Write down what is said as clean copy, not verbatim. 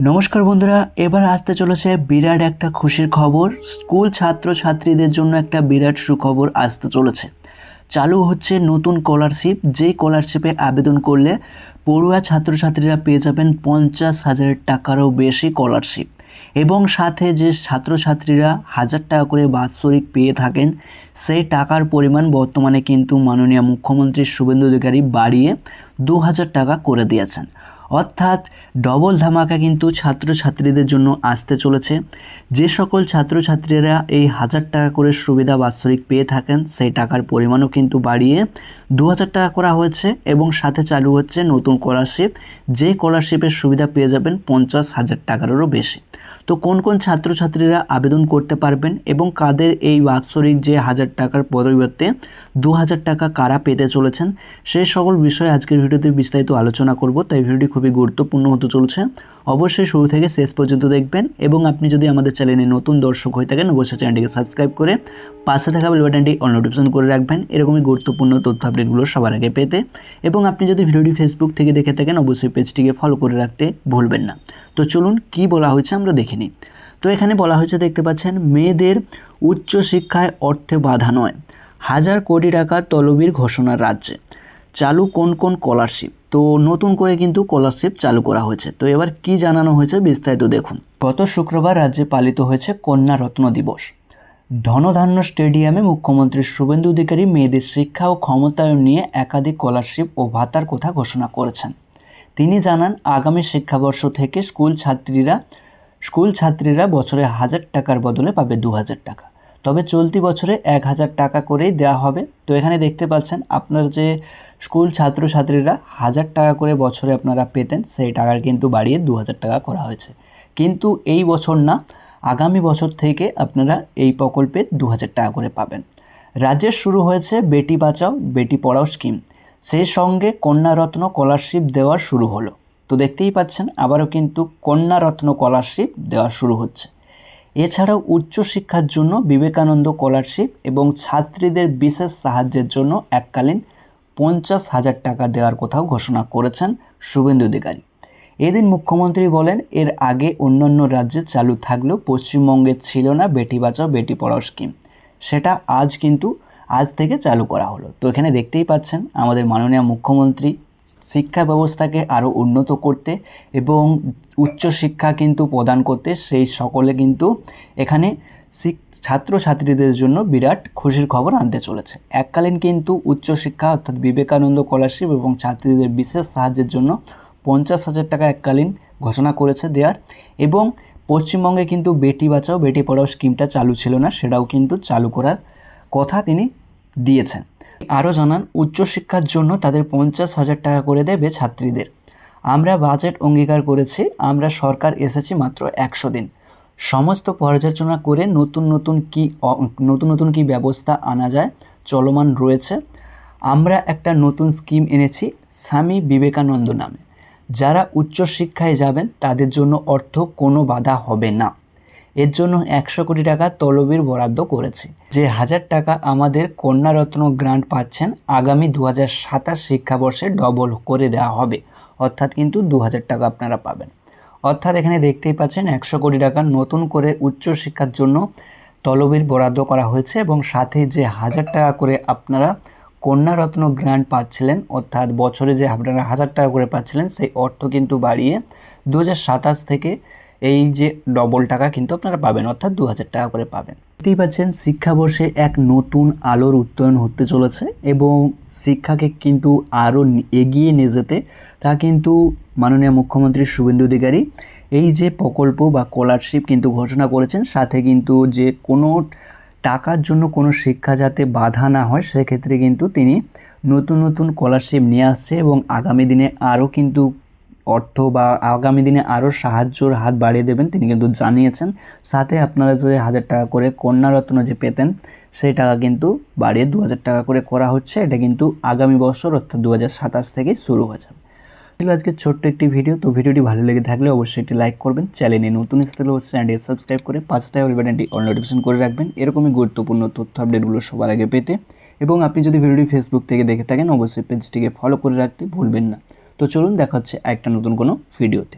নমস্কার বন্ধুরা, এবার আসতে চলেছে বিরাট একটা খুশির খবর। স্কুল ছাত্রছাত্রীদের জন্য একটা বিরাট সুখবর আসতে চলেছে। চালু হচ্ছে নতুন স্কলারশিপ, যে স্কলারশিপে আবেদন করলে পড়ুয়া ছাত্রছাত্রীরা পেয়ে যাবেন 50,000 টাকারও বেশি স্কলারশিপ, এবং সাথে যে ছাত্রছাত্রীরা 1,000 টাকা করে বাৎসরিক পেয়ে থাকেন সেই টাকার পরিমাণ বর্তমানে কিন্তু মাননীয় মুখ্যমন্ত্রী শুভেন্দু অধিকারী বাড়িয়ে 2,000 টাকা করে দিয়েছেন। অর্থাৎ ডবল ধামাকা কিন্তু ছাত্রছাত্রীদের জন্য আসতে চলেছে। যে সকল ছাত্রছাত্রীরা এই 1,000 টাকা করে সুবিধা বাৎসরিক পেয়ে থাকেন সেই টাকার পরিমাণও কিন্তু বাড়িয়ে 2,000 টাকা করা হয়েছে, এবং সাথে চালু হচ্ছে নতুন স্কলারশিপ, যে স্কলারশিপের সুবিধা পেয়ে যাবেন 50,000 টাকারও বেশি। তো কোন কোন ছাত্রছাত্রীরা আবেদন করতে পারবেন এবং কাদের এই বাৎসরিক যে 1,000 টাকার পরিবর্তে 2,000 টাকা কারা পেতে চলেছেন, সেই সকল বিষয়ে আজকের ভিডিওতে বিস্তারিত আলোচনা করব। তাই ভিডিওটি খুবই গুরুত্বপূর্ণ হতে চলছে, অবশ্যই শুরু থেকে শেষ পর্যন্ত দেখবেন। এবং আপনি যদি আমাদের চ্যানেলে নতুন দর্শক হয়ে থাকেন, অবশ্যই চ্যানেলটিকে সাবস্ক্রাইব করে পাশে থাকা বেল বাটনটি অল নোটিফিকেশন করে রাখবেন, এরকমই গুরুত্বপূর্ণ তথ্য আপডেটগুলো সবার আগে পেতে। এবং আপনি যদি ভিডিওটি ফেসবুক থেকে দেখে থাকেন, অবশ্যই পেজটিকে ফলো করে রাখতে ভুলবেন না। তো চলুন কি বলা হয়েছে আমরা দেখে নিই। তো এখানে বলা হয়েছে, দেখতে পাচ্ছেন, মেয়েদের উচ্চশিক্ষায় অর্থে বাধা নয়, 1,000 কোটি টাকা তলবির ঘোষণা রাজ্যে। চালু কোন কোন স্কলারশিপ? তো নতুন করে কিন্তু স্কলারশিপ চালু করা হয়েছে। তো এবার কি জানানো হয়েছে বিস্তারিত দেখুন। গত শুক্রবার রাজ্যে পালিত হয়েছে কন্যা রত্ন দিবস। ধনধান্য স্টেডিয়ামে মুখ্যমন্ত্রী শুভেন্দু অধিকারী মেয়েদের শিক্ষা ও ক্ষমতায়ন নিয়ে একাধিক স্কলারশিপ ও ভাতার কথা ঘোষণা করেছেন। তিনি জানান, আগামী শিক্ষাবর্ষ থেকে স্কুল ছাত্রীরা বছরে 1,000 টাকার বদলে পাবে 2,000 টাকা। তবে চলতি বছরে 1,000 টাকা করেই দেওয়া হবে। তো এখানে দেখতে পাচ্ছেন, আপনার যে স্কুল ছাত্রছাত্রীরা 1,000 টাকা করে বছরে আপনারা পেতেন, সেই টাকার কিন্তু বাড়িয়ে 2,000 টাকা করা হয়েছে। কিন্তু এই বছর না, আগামী বছর থেকে আপনারা এই প্রকল্পে 2,000 টাকা করে পাবেন। রাজ্যে শুরু হয়েছে বেটি বাঁচাও বেটি পড়াও স্কিম, সেই সঙ্গে কন্যারত্ন স্কলারশিপ দেওয়া শুরু হলো। তো দেখতেই পাচ্ছেন, আবারও কিন্তু কন্যারত্ন স্কলারশিপ দেওয়া শুরু হচ্ছে। এছাড়াও উচ্চশিক্ষার জন্য বিবেকানন্দ স্কলারশিপ এবং ছাত্রীদের বিশেষ সাহায্যের জন্য এককালীন 50,000 টাকা দেওয়ার কথাও ঘোষণা করেছেন শুভেন্দু অধিকারী। এদিন মুখ্যমন্ত্রী বলেন, এর আগে অন্যান্য রাজ্যে চালু থাকলেও পশ্চিমবঙ্গে ছিল না বেটি বাঁচাও বেটি পড়াও স্কিম, সেটা আজ থেকে চালু করা হলো। তো এখানে দেখতেই পাচ্ছেন, আমাদের মাননীয় মুখ্যমন্ত্রী শিক্ষা ব্যবস্থাকে আরও উন্নত করতে এবং উচ্চশিক্ষা কিন্তু প্রদান করতে, সেই সকলে কিন্তু এখানে ছাত্রছাত্রীদের জন্য বিরাট খুশির খবর আনতে চলেছে। এককালীন কিন্তু উচ্চশিক্ষা অর্থাৎ বিবেকানন্দ স্কলারশিপ এবং ছাত্রীদের বিশেষ সাহায্যের জন্য 50,000 টাকা এককালীন ঘোষণা করেছে দেওয়ার। এবং পশ্চিমবঙ্গে কিন্তু বেটি বাঁচাও বেটি পড়াও স্কিমটা চালু ছিল না, সেটাও কিন্তু চালু করার কথা তিনি দিয়েছেন। আরও জানান, উচ্চশিক্ষার জন্য তাদের 50,000 টাকা করে দেবে ছাত্রীদের। আমরা বাজেট অঙ্গীকার করেছি, আমরা সরকার এসেছি মাত্র 100 দিন, সমস্ত পর্যালোচনা করে নতুন নতুন কি ব্যবস্থা আনা যায় চলমান রয়েছে। আমরা একটা নতুন স্কিম এনেছি স্বামী বিবেকানন্দ নামে, যারা উচ্চশিক্ষায় যাবেন তাদের জন্য অর্থ কোনো বাধা হবে না। এর জন্য 100 কোটি টাকা তলবির বরাদ্দ করেছি। যে 1,000 টাকা আমাদের কন্যারত্ন গ্রান্ট পাচ্ছেন, আগামী 2027 শিক্ষাবর্ষে ডবল করে দেওয়া হবে, অর্থাৎ কিন্তু 2,000 টাকা আপনারা পাবেন। অর্থাৎ এখানে দেখতেই পাচ্ছেন, 100 কোটি টাকা নতুন করে উচ্চশিক্ষার জন্য তলবির বরাদ্দ করা হয়েছে, এবং সাথে যে 1,000 টাকা করে আপনারা কন্যারত্ন গ্রান্ট পাচ্ছিলেন, অর্থাৎ বছরে যে আপনারা 1,000 টাকা করে পাচ্ছিলেন, সেই অর্থ কিন্তু বাড়িয়ে 2027 থেকে এই যে ডবল টাকা কিন্তু আপনারা পাবেন, অর্থাৎ 2,000 টাকা করে পাবেন। দেখতেই পাচ্ছেন, শিক্ষাবর্ষে এক নতুন আলোর উত্তরণ হতে চলেছে, এবং শিক্ষাকে কিন্তু আরও এগিয়ে নিয়ে যেতে তা কিন্তু মাননীয় মুখ্যমন্ত্রী শুভেন্দু অধিকারী এই যে প্রকল্প বা স্কলারশিপ কিন্তু ঘোষণা করেছেন, সাথে কিন্তু যে কোনো টাকার জন্য কোনো শিক্ষা যাতে বাধা না হয় সেক্ষেত্রে কিন্তু তিনি নতুন স্কলারশিপ নিয়ে আসছে, এবং আগামী দিনে আরও কিন্তু অর্থ বা আগামী দিনে আরও সাহায্যর হাত বাড়িয়ে দেবেন তিনি কিন্তু জানিয়েছেন। সাথে আপনারা যে 1,000 টাকা করে কন্যারত্ন যে পেতেন, সেই টাকা কিন্তু বাড়িয়ে 2,000 টাকা করে করা হচ্ছে। এটা কিন্তু আগামী বছর অর্থাৎ 2027 থেকে শুরু হয়ে যাবে। আজকে ছোট্ট একটি ভিডিও। তো ভিডিওটি ভালো লেগে থাকলে অবশ্যই একটি লাইক করবেন, চ্যানেলে নতুন এসে অবশ্যই চ্যানেলটি সাবস্ক্রাইব করে পাশে থাকা বেল বাটনটি অল নোটিফিকেশন করে রাখবেন, এরকমই গুরুত্বপূর্ণ তথ্য আপডেটগুলো সবার আগে পেতে। এবং আপনি যদি ভিডিওটি ফেসবুক থেকে দেখে থাকেন, অবশ্যই পেজটিকে ফলো করে রাখতে ভুলবেন না। তো চলুন, দেখা হচ্ছে একটা নতুন কোনো ভিডিওতে।